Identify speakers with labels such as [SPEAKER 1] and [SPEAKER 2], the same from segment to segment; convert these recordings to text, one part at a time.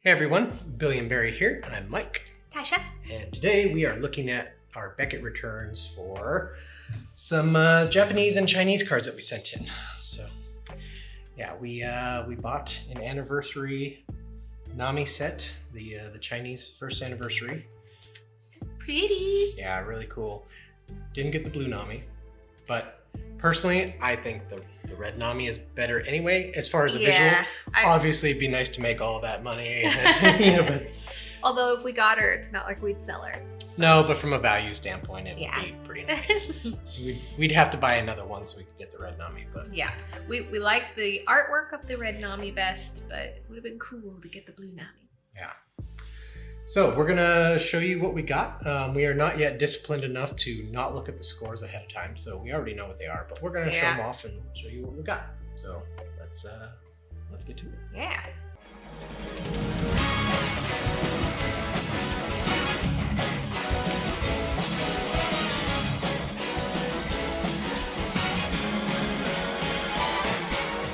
[SPEAKER 1] Hey everyone, Billion Beri here. I'm Mike.
[SPEAKER 2] Tasha.
[SPEAKER 1] And today we are looking at our Beckett returns for some Japanese and Chinese cards that we sent in. So yeah, we bought an anniversary Nami set, the Chinese first anniversary.
[SPEAKER 2] So pretty.
[SPEAKER 1] Yeah, really cool. Didn't get the blue Nami, but personally, I think the red Nami is better anyway, as far as the visual. Obviously, it'd be nice to make all that money, but
[SPEAKER 2] although if we got her, it's not like we'd sell her. So.
[SPEAKER 1] No, but from a value standpoint, it would be pretty nice. we'd have to buy another one so we could get the red Nami, but
[SPEAKER 2] yeah, we like the artwork of the red Nami best, but it would have been cool to get the blue Nami.
[SPEAKER 1] Yeah. So we're gonna show you what we got. We are not yet disciplined enough to not look at the scores ahead of time, so we already know what they are. But we're gonna show them off and show you what we got. So let's get to it.
[SPEAKER 2] Yeah.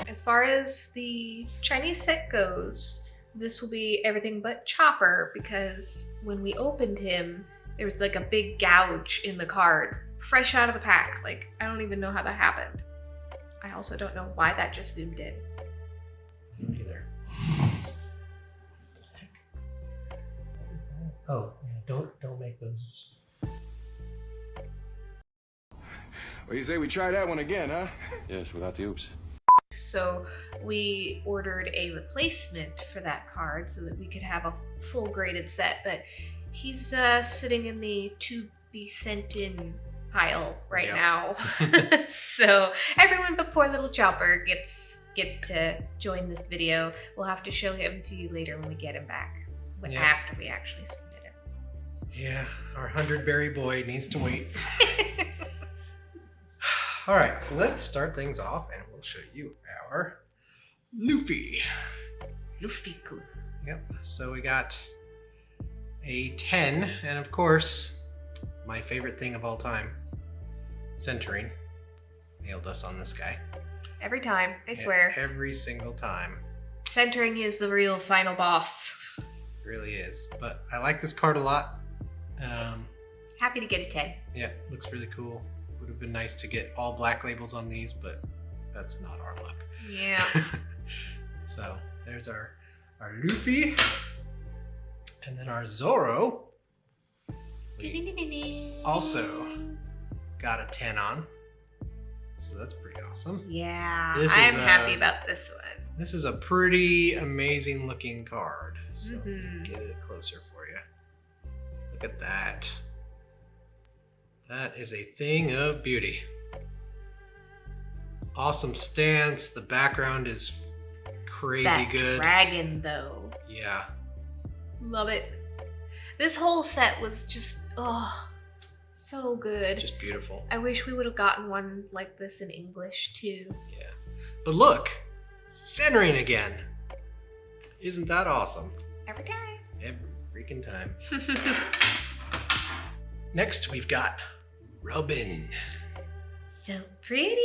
[SPEAKER 2] As far as the Chinese set goes, this will be everything but Chopper, because when we opened him, there was like a big gouge in the card, fresh out of the pack. Like, I don't even know how that happened. I also don't know why that just zoomed in.
[SPEAKER 1] Me either. Oh, yeah, don't make those.
[SPEAKER 3] Well, you say we try that one again, huh? Yes, without the oops.
[SPEAKER 2] So we ordered a replacement for that card so that we could have a full graded set, but he's sitting in the to be sent in pile right now. So everyone but poor little Chopper gets to join this video. We'll have to show him to you later when we get him back, after we actually submit him.
[SPEAKER 1] Yeah, our 100 berry boy needs to wait. All right, so let's start things off and we'll show you our Luffy.
[SPEAKER 2] Luffy-kun.
[SPEAKER 1] Yep, so we got a 10, and of course, my favorite thing of all time, centering. Nailed us on this guy.
[SPEAKER 2] Every time, I swear.
[SPEAKER 1] Every single time.
[SPEAKER 2] Centering is the real final boss.
[SPEAKER 1] It really is, but I like this card a lot.
[SPEAKER 2] Happy to get a 10.
[SPEAKER 1] Yeah, looks really cool. Would have been nice to get all black labels on these, but that's not our luck.
[SPEAKER 2] Yeah.
[SPEAKER 1] So there's our Luffy, and then our Zoro. Also got a 10 on, so that's pretty awesome.
[SPEAKER 2] Yeah, I'm happy about this one.
[SPEAKER 1] This is a pretty amazing looking card. So get it closer for you. Look at that. That is a thing of beauty. Awesome stance. The background is crazy good.
[SPEAKER 2] Dragon though.
[SPEAKER 1] Yeah.
[SPEAKER 2] Love it. This whole set was just, so good.
[SPEAKER 1] Just beautiful.
[SPEAKER 2] I wish we would have gotten one like this in English too.
[SPEAKER 1] Yeah. But look, centering again. Isn't that awesome?
[SPEAKER 2] Every time.
[SPEAKER 1] Every freaking time. Next, we've got Robin.
[SPEAKER 2] So pretty.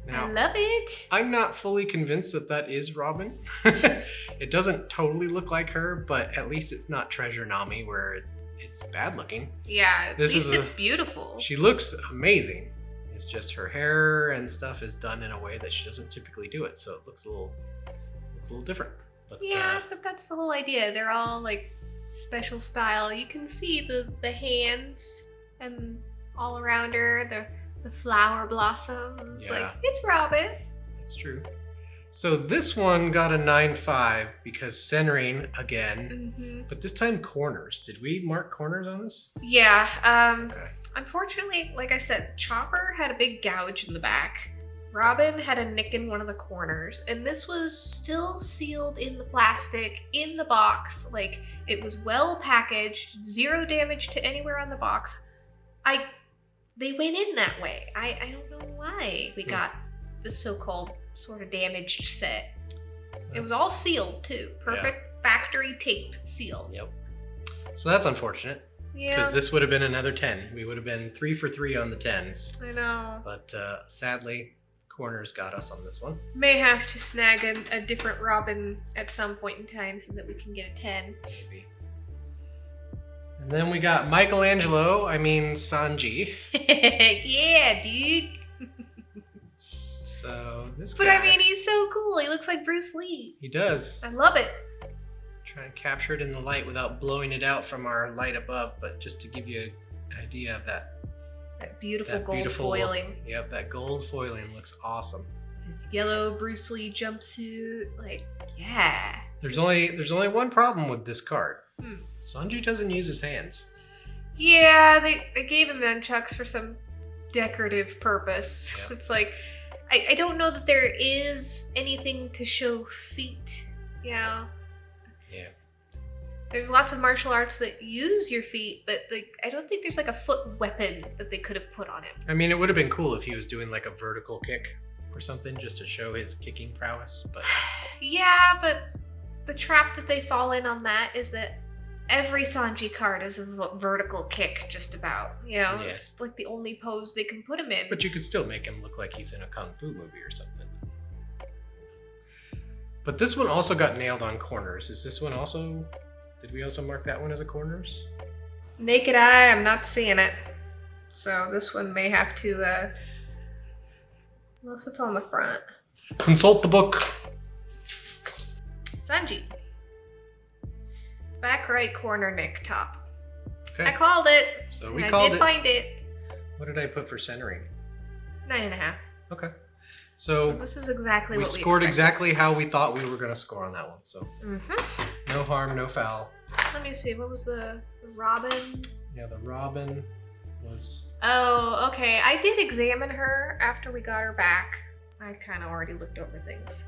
[SPEAKER 1] Now,
[SPEAKER 2] I love it.
[SPEAKER 1] I'm not fully convinced that is Robin. It doesn't totally look like her, but at least it's not Treasure Nami where it's bad looking.
[SPEAKER 2] Yeah, at least it's beautiful.
[SPEAKER 1] She looks amazing. It's just her hair and stuff is done in a way that she doesn't typically do it, so it looks a little different. But,
[SPEAKER 2] yeah, but that's the whole idea. They're all like special style. You can see the hands and all around her, the flower blossoms.
[SPEAKER 1] Yeah.
[SPEAKER 2] Like, it's Robin.
[SPEAKER 1] That's true. So this one got a 9.5 because centering again, but this time corners. Did we mark corners on this?
[SPEAKER 2] Yeah.
[SPEAKER 1] Okay.
[SPEAKER 2] Unfortunately, like I said, Chopper had a big gouge in the back. Robin had a nick in one of the corners, and this was still sealed in the plastic, in the box. Like, it was well packaged, 0 damage to anywhere on the box. They went in that way. I don't know why we got the so-called sort of damaged set. So it was all sealed too. Perfect factory tape seal.
[SPEAKER 1] Yep. So that's unfortunate.
[SPEAKER 2] Yeah.
[SPEAKER 1] Because this would have been another 10. We would have been 3 for 3 on the 10s.
[SPEAKER 2] I know.
[SPEAKER 1] But sadly, corners got us on this one.
[SPEAKER 2] May have to snag a different Robin at some point in time so that we can get a 10.
[SPEAKER 1] Maybe. And then we got Sanji.
[SPEAKER 2] Yeah, dude.
[SPEAKER 1] So this
[SPEAKER 2] But
[SPEAKER 1] guy,
[SPEAKER 2] I mean, he's so cool. He looks like Bruce Lee.
[SPEAKER 1] he does.
[SPEAKER 2] I love it.
[SPEAKER 1] Try and capture it in the light without blowing it out from our light above, but just to give you an idea of that.
[SPEAKER 2] That beautiful gold foiling.
[SPEAKER 1] Yep, that gold foiling looks awesome.
[SPEAKER 2] His yellow Bruce Lee jumpsuit. Like, yeah.
[SPEAKER 1] There's only one problem with this card.
[SPEAKER 2] Hmm.
[SPEAKER 1] Sanji doesn't use his hands.
[SPEAKER 2] Yeah, they gave him nunchucks for some decorative purpose.
[SPEAKER 1] Yeah.
[SPEAKER 2] It's like, I don't know that there is anything to show feet. Yeah.
[SPEAKER 1] Yeah.
[SPEAKER 2] There's lots of martial arts that use your feet, but like I don't think there's like a foot weapon that they could have put on him.
[SPEAKER 1] I mean, it would have been cool if he was doing like a vertical kick or something just to show his kicking prowess, but
[SPEAKER 2] Yeah, but the trap that they fall in on that is that every Sanji card is a vertical kick, just about. You know,
[SPEAKER 1] Yeah.
[SPEAKER 2] It's like the only pose they can put him in.
[SPEAKER 1] but you could still make him look like he's in a kung fu movie or something. But this one also got nailed on corners. Is this one also? Did we also mark that one as a corners?
[SPEAKER 2] Naked eye, I'm not seeing it. So this one may have to, unless it's on the front.
[SPEAKER 1] Consult the book.
[SPEAKER 2] Sanji. Back right corner, Nick top.
[SPEAKER 1] Okay.
[SPEAKER 2] I called it.
[SPEAKER 1] So we
[SPEAKER 2] and
[SPEAKER 1] called
[SPEAKER 2] I did
[SPEAKER 1] it.
[SPEAKER 2] find it.
[SPEAKER 1] What did I put for centering?
[SPEAKER 2] 9.5.
[SPEAKER 1] Okay.
[SPEAKER 2] So
[SPEAKER 1] So
[SPEAKER 2] this is exactly
[SPEAKER 1] we
[SPEAKER 2] what we
[SPEAKER 1] scored
[SPEAKER 2] expected.
[SPEAKER 1] exactly how we thought we were going to score on that one. So
[SPEAKER 2] Mm-hmm.
[SPEAKER 1] no harm, no foul.
[SPEAKER 2] Let me see. What was the Robin?
[SPEAKER 1] Yeah, the Robin was.
[SPEAKER 2] Oh, okay. I did examine her after we got her back. I kind of already looked over things.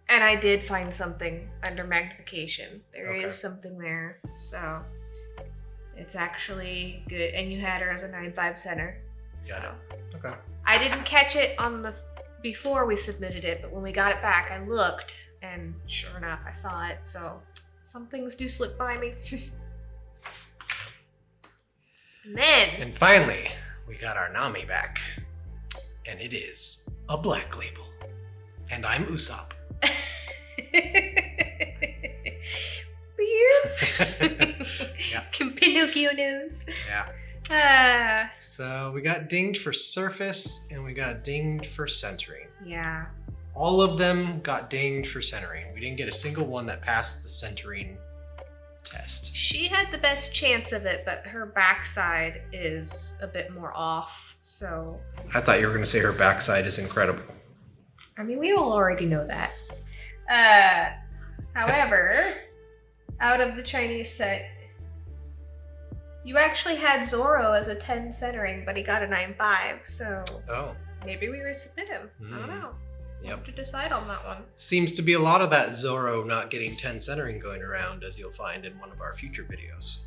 [SPEAKER 2] And I did find something under magnification. There is
[SPEAKER 1] Okay.
[SPEAKER 2] something there. So it's actually good. And you had her as a 9/5 center.
[SPEAKER 1] Got
[SPEAKER 2] so
[SPEAKER 1] Okay.
[SPEAKER 2] I didn't catch it on the before we submitted it, but when we got it back, I looked, and sure enough, I saw it. So some things do slip by me. And then
[SPEAKER 1] And finally, we got our Nami back. And it is a black label. And I'm Usopp. Yeah.
[SPEAKER 2] Pinocchio nose.
[SPEAKER 1] Yeah. So we got dinged for surface and we got dinged for centering.
[SPEAKER 2] Yeah.
[SPEAKER 1] All of them got dinged for centering. We didn't get a single one that passed the centering test.
[SPEAKER 2] She had the best chance of it, but her backside is a bit more off. So,
[SPEAKER 1] I thought you were going to say her backside is incredible.
[SPEAKER 2] I mean, we all already know that. However, out of the Chinese set, you actually had Zoro as a 10 centering, but he got a 9/5. So
[SPEAKER 1] Oh.
[SPEAKER 2] maybe we resubmit him. I don't know.
[SPEAKER 1] Yep.
[SPEAKER 2] Have to decide on that one.
[SPEAKER 1] Seems to be a lot of that Zoro not getting 10 centering going around, as you'll find in one of our future videos.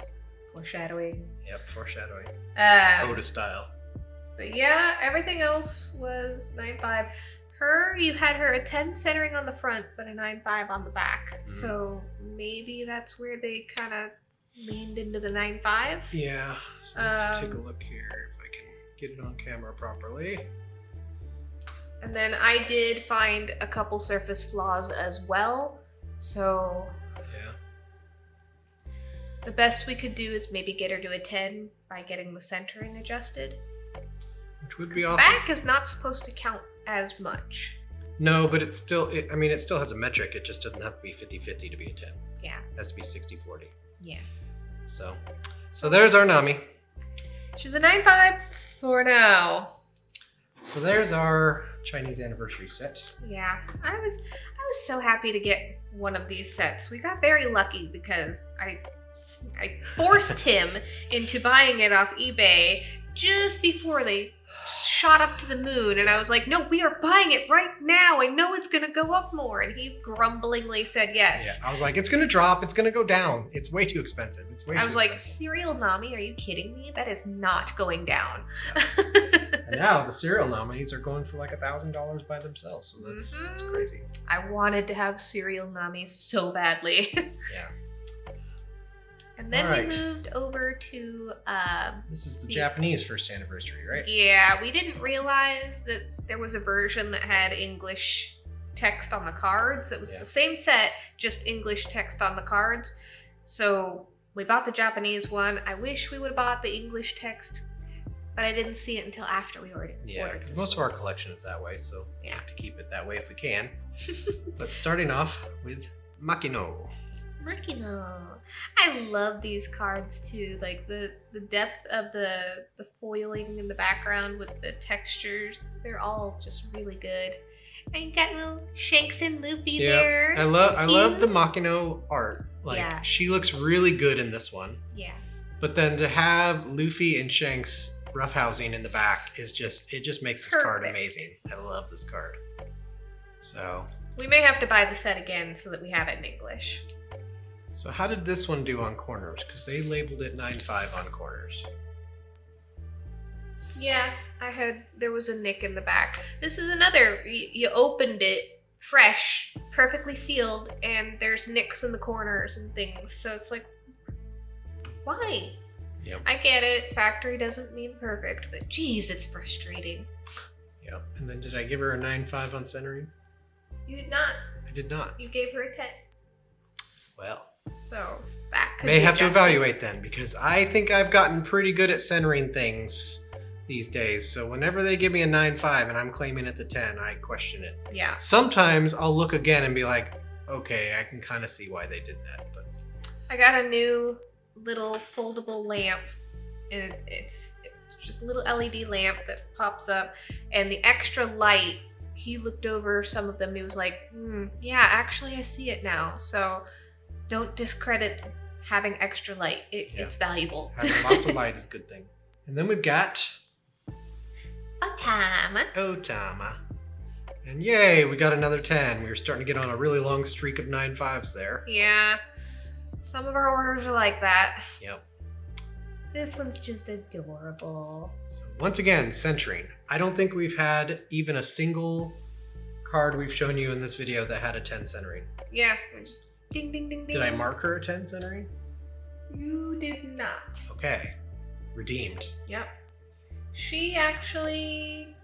[SPEAKER 2] Foreshadowing.
[SPEAKER 1] Yep, foreshadowing.
[SPEAKER 2] Um,
[SPEAKER 1] Oda style.
[SPEAKER 2] But yeah, everything else was 9/5. Her, you had her a 10 centering on the front, but a 9/5 on the back.
[SPEAKER 1] Mhm.
[SPEAKER 2] So maybe that's where they kind of leaned into the 9/5.
[SPEAKER 1] Yeah, so let's take a
[SPEAKER 2] Um,
[SPEAKER 1] look here if I can get it on camera properly.
[SPEAKER 2] And then I did find a couple surface flaws as well. So
[SPEAKER 1] Yeah.
[SPEAKER 2] the best we could do is maybe get her to a 10 by getting the centering adjusted.
[SPEAKER 1] Which would
[SPEAKER 2] 'Cause
[SPEAKER 1] be
[SPEAKER 2] the
[SPEAKER 1] awesome.
[SPEAKER 2] back is not supposed to count as much.
[SPEAKER 1] No, but it's still, it still has a metric. It just doesn't have to be 50-50 to be a 10.
[SPEAKER 2] Yeah.
[SPEAKER 1] It has to be 60-40.
[SPEAKER 2] Yeah.
[SPEAKER 1] So there's our Nami.
[SPEAKER 2] She's a 9/5 for now.
[SPEAKER 1] So there's our Chinese anniversary set.
[SPEAKER 2] Yeah, I was so happy to get one of these sets. We got very lucky because I forced him into buying it off eBay just before they shot up to the moon, and I was like, no, we are buying it right now. I know it's gonna go up more. And he grumblingly said yes.
[SPEAKER 1] Yeah, I was like, it's gonna drop, it's gonna go down. It's way too expensive. It's way
[SPEAKER 2] I
[SPEAKER 1] too
[SPEAKER 2] was like,
[SPEAKER 1] expensive.
[SPEAKER 2] Serial Nami, are you kidding me? That is not going down.
[SPEAKER 1] And now the serial nominees are going for like $1,000 by themselves. So that's
[SPEAKER 2] Mhm.
[SPEAKER 1] crazy.
[SPEAKER 2] I wanted to have Serial Nami so badly.
[SPEAKER 1] Yeah.
[SPEAKER 2] And then
[SPEAKER 1] Alright.
[SPEAKER 2] we moved over to
[SPEAKER 1] This is the Japanese first anniversary, right?
[SPEAKER 2] yeah, we didn't realize that there was a version that had English text on the cards. It was
[SPEAKER 1] Yeah.
[SPEAKER 2] the same set, just English text on the cards. So we bought the Japanese one. I wish we would have bought the English text, but I didn't see it until after we ordered.
[SPEAKER 1] Yeah,
[SPEAKER 2] ordered
[SPEAKER 1] 'cause
[SPEAKER 2] this
[SPEAKER 1] most of
[SPEAKER 2] one.
[SPEAKER 1] our collection is that way, so we
[SPEAKER 2] Yeah.
[SPEAKER 1] have to keep it that way if we can. But starting off with Makino.
[SPEAKER 2] Makino. I love these cards too. Like the depth of the foiling in the background with the textures. They're all just really good. And you got little Shanks and Luffy there.
[SPEAKER 1] I love the Makino art. Like
[SPEAKER 2] Yeah.
[SPEAKER 1] she looks really good in this one.
[SPEAKER 2] Yeah.
[SPEAKER 1] But then to have Luffy and Shanks roughhousing in the back is just makes this card
[SPEAKER 2] Perfect.
[SPEAKER 1] amazing. I love this card. So
[SPEAKER 2] We may have to buy the set again so that we have it in English.
[SPEAKER 1] how did this one do on corners? Because they labeled it 9.5 on corners.
[SPEAKER 2] Yeah, there was a nick in the back. This is another, you opened it fresh, perfectly sealed, and there's nicks in the corners and things. So it's like, why?
[SPEAKER 1] Yep.
[SPEAKER 2] I get it, factory doesn't mean perfect, but geez, it's frustrating.
[SPEAKER 1] Yep. And then did I give her a 9.5 on centering?
[SPEAKER 2] You did not.
[SPEAKER 1] I did not.
[SPEAKER 2] You gave her a 10.
[SPEAKER 1] Well,
[SPEAKER 2] So that could
[SPEAKER 1] may
[SPEAKER 2] be
[SPEAKER 1] have to
[SPEAKER 2] adjusted.
[SPEAKER 1] evaluate then, because I think I've gotten pretty good at centering things these days. So whenever they give me a 9.5 and I'm claiming it's a 10, I question it.
[SPEAKER 2] Yeah.
[SPEAKER 1] Sometimes I'll look again and be like, okay, I can kind of see why they did that. But
[SPEAKER 2] I got a new little foldable lamp, and it's just a little LED lamp that pops up, and the extra light, he looked over some of them and he was like, yeah, actually I see it now. So don't discredit having extra light. It's valuable.
[SPEAKER 1] having lots of light is a good thing. And then we've got Otama. And yay, we got another 10. We were starting to get on a really long streak of 9.5s there.
[SPEAKER 2] Yeah. Some of our orders are like that.
[SPEAKER 1] Yep.
[SPEAKER 2] This one's just adorable.
[SPEAKER 1] So once again, centering. I don't think we've had even a single card we've shown you in this video that had a 10 centering.
[SPEAKER 2] Yeah, we just ding, ding, ding, ding.
[SPEAKER 1] Did I mark her a 10 centering?
[SPEAKER 2] You did not.
[SPEAKER 1] Okay. Redeemed.
[SPEAKER 2] Yep. She actually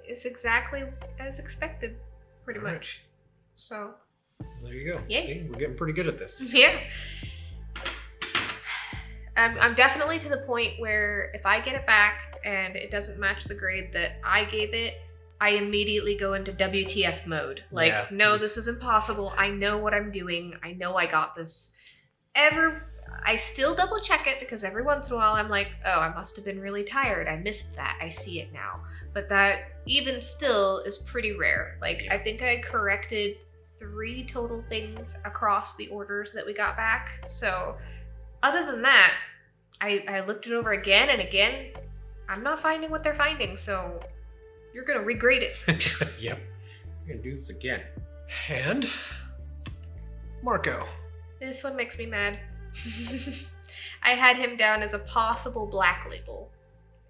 [SPEAKER 2] is exactly as expected, pretty
[SPEAKER 1] All right.
[SPEAKER 2] much. So,
[SPEAKER 1] There you go.
[SPEAKER 2] Yay.
[SPEAKER 1] See, we're getting pretty good at this.
[SPEAKER 2] yeah. I'm definitely to the point where if I get it back and it doesn't match the grade that I gave it, I immediately go into WTF mode. Like,
[SPEAKER 1] Yeah.
[SPEAKER 2] no, this is impossible. I know what I'm doing. I know I got this. I still double check it because every once in a while I'm like, oh, I must have been really tired. I missed that. I see it now. But that even still is pretty rare. Like,
[SPEAKER 1] Yeah.
[SPEAKER 2] I think I corrected 3 total things across the orders that we got back. So other than that, I looked it over again and again. I'm not finding what they're finding, so you're gonna regrade it.
[SPEAKER 1] Yep. We're gonna do this again. And Marco.
[SPEAKER 2] This one makes me mad. I had him down as a possible black label.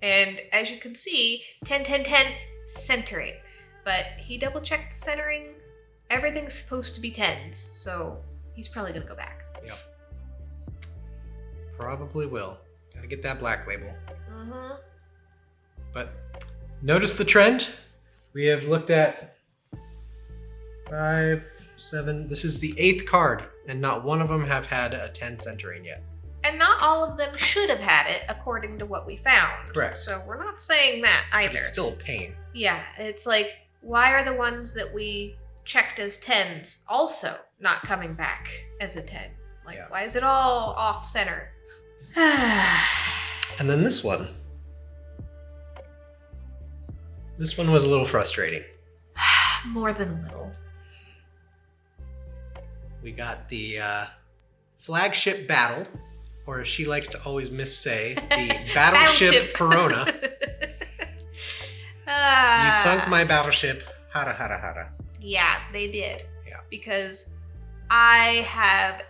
[SPEAKER 2] And as you can see, 10, 10, 10, centering. But he double checked the centering. Everything's supposed to be 10s, so he's probably gonna go back.
[SPEAKER 1] Yep. Probably will. Gotta get that black label.
[SPEAKER 2] Mm-hmm.
[SPEAKER 1] But notice the trend. We have looked at 5, 7. This is the 8th card, and not one of them have had a 10 centering yet.
[SPEAKER 2] And not all of them should have had it, according to what we found.
[SPEAKER 1] Correct.
[SPEAKER 2] So we're not saying that
[SPEAKER 1] But
[SPEAKER 2] either.
[SPEAKER 1] it's still a pain.
[SPEAKER 2] Yeah, it's like, why are the ones that we checked as 10s also not coming back as a 10? Like,
[SPEAKER 1] Yeah.
[SPEAKER 2] why is it all off center?
[SPEAKER 1] And then this one. This one was a little frustrating.
[SPEAKER 2] More than a little.
[SPEAKER 1] We got the Flagship Battle, or as she likes to always missay, the Battleship Perona. You sunk my battleship. Hara hara hara.
[SPEAKER 2] Yeah, they did.
[SPEAKER 1] Yeah.
[SPEAKER 2] Because I have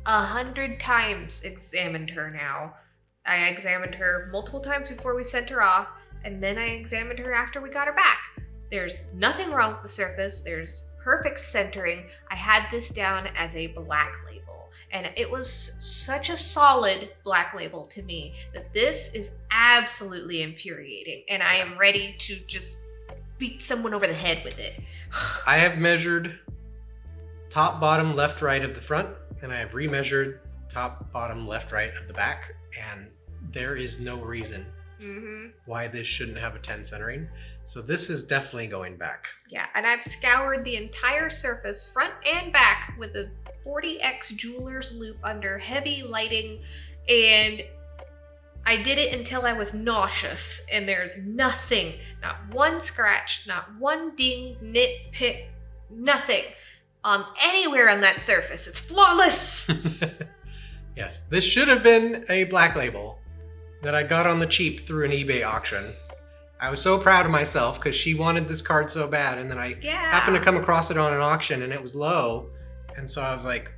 [SPEAKER 2] 100 times examined her now. I examined her multiple times before we sent her off, and then I examined her after we got her back. There's nothing wrong with the surface. There's perfect centering. I had this down as a black label. label. And it was such a solid black label to me that this is absolutely infuriating. And I am ready to just beat someone over the head with it.
[SPEAKER 1] I have measured top, bottom, left, right of the front, and I have remeasured top, bottom, left, right of the back, and there is no reason why this shouldn't have a 10 centering. So this is definitely going back.
[SPEAKER 2] Yeah, and I've scoured the entire surface, front and back, with a 40x jeweler's loop under heavy lighting, and I did it until I was nauseous, and there's nothing, not one scratch, not one ding, nit, pick, nothing on anywhere on that surface. It's flawless.
[SPEAKER 1] Yes, this should have been a black label that I got on the cheap through an eBay auction. I was so proud of myself because she wanted this card so bad, and then I happened to come across it on an auction and it was low, and so I was like,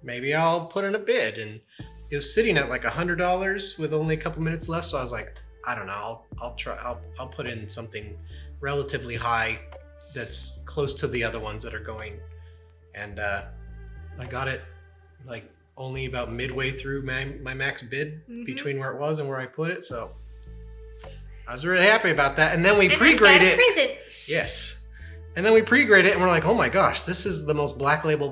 [SPEAKER 1] maybe I'll put in a bid, and it was sitting at like $100 with only a couple minutes left, so I was like, I don't know, I'll put in something relatively high that's close to the other ones that are going, and I got it like only about midway through my max bid between where it was and where I put it, so I was really happy about that. And then we pre-grade it.
[SPEAKER 2] Present.
[SPEAKER 1] Yes. And then we pre-grade it and we're like, oh my gosh, this is the most black label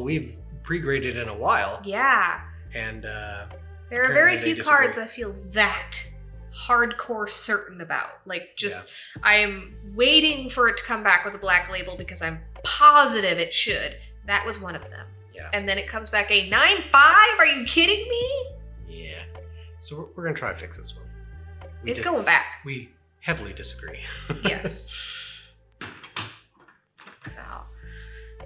[SPEAKER 1] we've pre-graded in a while.
[SPEAKER 2] Yeah.
[SPEAKER 1] And
[SPEAKER 2] there are very few cards I feel that hardcore certain about. Like, just, I am waiting for it to come back with a black label because I'm positive it should. That was one of them.
[SPEAKER 1] Yeah.
[SPEAKER 2] And then it comes back a 9.5? Are you kidding me?
[SPEAKER 1] Yeah. So we're going to try to fix this one.
[SPEAKER 2] It's going back.
[SPEAKER 1] We heavily disagree.
[SPEAKER 2] Yes. So,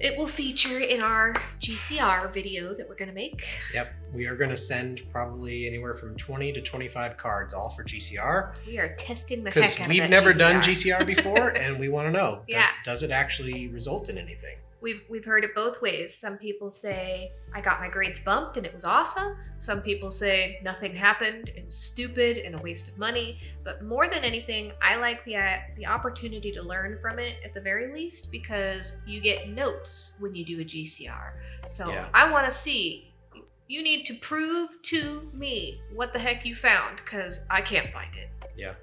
[SPEAKER 2] it will feature in our GCR video that we're going to make.
[SPEAKER 1] Yep. We are going to send probably anywhere from 20 to 25 cards, all for GCR.
[SPEAKER 2] We are testing the heck out of that
[SPEAKER 1] because we've never done GCR before, and we want to know,
[SPEAKER 2] Yeah.
[SPEAKER 1] does it actually result in anything?
[SPEAKER 2] We've heard it both ways. Some people say, I got my grades bumped and it was awesome. Some people say, nothing happened, it was stupid and a waste of money. But more than anything, I like the opportunity to learn from it at the very least, because you get notes when you do a GCR. So I want to see, you need to prove to me what the heck you found, because I can't find it.
[SPEAKER 1] Yeah.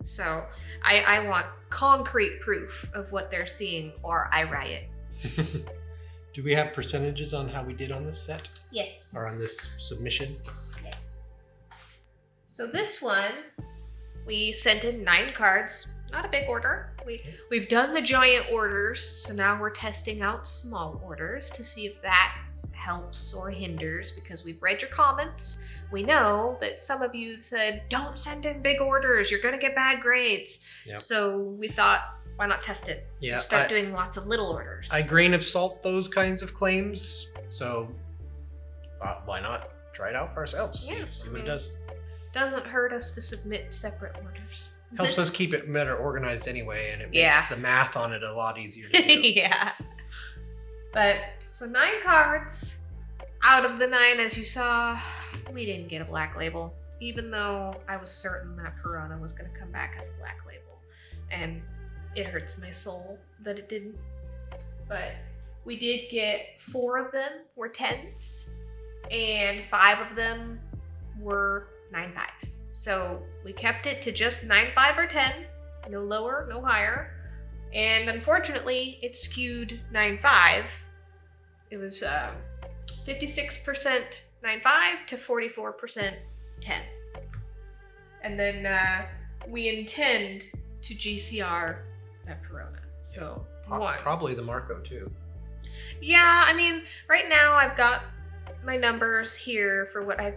[SPEAKER 2] So I want concrete proof of what they're seeing, or I riot.
[SPEAKER 1] Do we have percentages on how we did on this set?
[SPEAKER 2] Yes.
[SPEAKER 1] Or on this submission?
[SPEAKER 2] Yes. So this one, we sent in 9 cards. Not a big order. We've done the giant orders, so now we're testing out small orders to see if that helps or hinders, because we've read your comments. We know that some of you said, don't send in big orders, you're gonna get bad grades.
[SPEAKER 1] Yep.
[SPEAKER 2] So we thought, why not test it?
[SPEAKER 1] Yeah,
[SPEAKER 2] Start doing lots of little orders.
[SPEAKER 1] I grain of salt those kinds of claims, so why not try it out for ourselves? See what it does.
[SPEAKER 2] Doesn't hurt us to submit separate orders.
[SPEAKER 1] Helps us keep it better organized anyway, and it makes the math on it a lot easier to do.
[SPEAKER 2] Yeah. But, so 9 cards. Out of the 9, as you saw, we didn't get a black label, even though I was certain that Perona was going to come back as a black label. And it hurts my soul that it didn't. But we did get 4 of them were 10s, and 5 of them were 9.5s. So we kept it to just 9.5 or 10, no lower, no higher. And unfortunately, it skewed 9.5. It was 56% 9.5 to 44% 10. And then we intend to GCR that Perona. So
[SPEAKER 1] probably the Marco too.
[SPEAKER 2] Yeah, I mean, right now I've got my numbers here for what I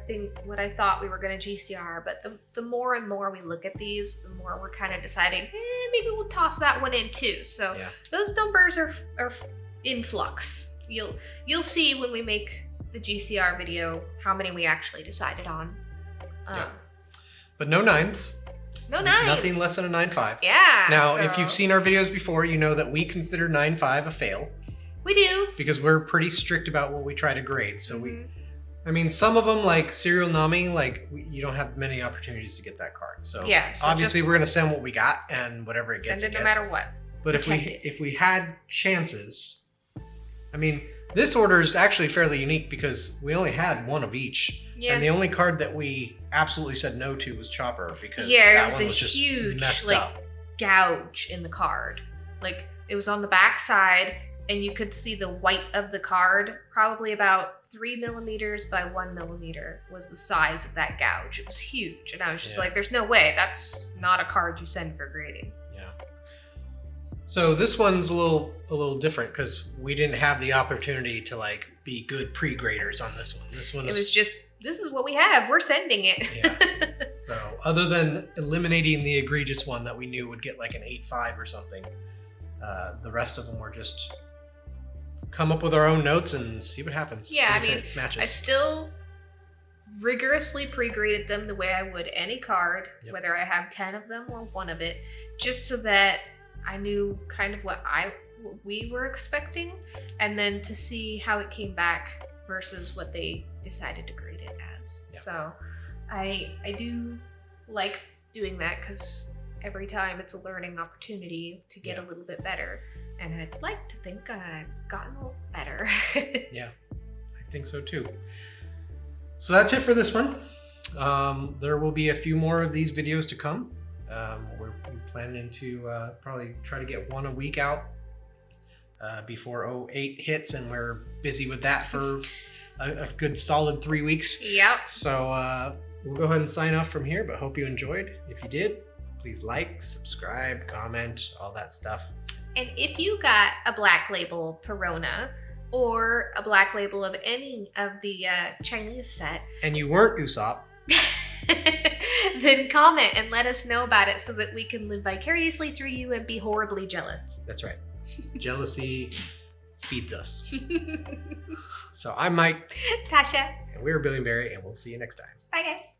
[SPEAKER 2] thought we were going to GCR, but the more and more we look at these, the more we're kind of deciding, maybe we'll toss that one in too. So those numbers are in flux. You'll see when we make the GCR video how many we actually decided on.
[SPEAKER 1] But no 9s.
[SPEAKER 2] No 9s.
[SPEAKER 1] Nothing less than a 9.5.
[SPEAKER 2] Yeah.
[SPEAKER 1] Now, if you've seen our videos before, you know that we consider 9.5 a fail.
[SPEAKER 2] We do.
[SPEAKER 1] Because we're pretty strict about what we try to grade. So I mean, some of them, like Serial Nami, like you don't have many opportunities to get that card. So, so obviously we're going to send what we got, and whatever it gets,
[SPEAKER 2] send it no matter what.
[SPEAKER 1] But if we had chances, I mean, This order is actually fairly unique because we only had one of each.
[SPEAKER 2] Yeah.
[SPEAKER 1] And the only card that we absolutely said no to was Chopper because
[SPEAKER 2] Yeah,
[SPEAKER 1] that
[SPEAKER 2] it was
[SPEAKER 1] one
[SPEAKER 2] a
[SPEAKER 1] was just
[SPEAKER 2] huge
[SPEAKER 1] messed
[SPEAKER 2] like
[SPEAKER 1] up.
[SPEAKER 2] gouge in the card. Like it was on the back side, and you could see the white of the card. Probably about 3 millimeters by 1 millimeter was the size of that gouge. It was huge, and I was just like, "There's no way. That's not a card you send for grading."
[SPEAKER 1] Yeah. So this one's a little different because we didn't have the opportunity to like be good pre-graders on this one. This one
[SPEAKER 2] It was just, this is what we have. We're sending it.
[SPEAKER 1] Yeah. So other than eliminating the egregious one that we knew would get like an 8.5 or something, the rest of them were just come up with our own notes and see what happens.
[SPEAKER 2] Yeah,
[SPEAKER 1] see
[SPEAKER 2] I
[SPEAKER 1] if
[SPEAKER 2] mean,
[SPEAKER 1] it matches.
[SPEAKER 2] I still rigorously pre-graded them the way I would any card, whether I have 10 of them or one of it, just so that I knew kind of what we were expecting, and then to see how it came back versus what they decided to grade it as.
[SPEAKER 1] Yep.
[SPEAKER 2] So I do like doing that because every time it's a learning opportunity to get a little bit better, and I'd like to think I've gotten a little better.
[SPEAKER 1] Yeah, I think so too. So that's it for this one. There will be a few more of these videos to come. We're planning to probably try to get one a week out before 08 hits, and we're busy with that for a good solid 3 weeks.
[SPEAKER 2] Yep.
[SPEAKER 1] So we'll go ahead and sign off from here, but hope you enjoyed. If you did, please like, subscribe, comment, all that stuff.
[SPEAKER 2] And if you got a black label Perona or a black label of any of the Chinese set,
[SPEAKER 1] And you weren't Usopp,
[SPEAKER 2] then comment and let us know about it so that we can live vicariously through you and be horribly jealous.
[SPEAKER 1] that's right. Jealousy feeds us. So I'm Mike,
[SPEAKER 2] Tasha.
[SPEAKER 1] and we're Billion Beri, and we'll see you next time.
[SPEAKER 2] Bye, guys.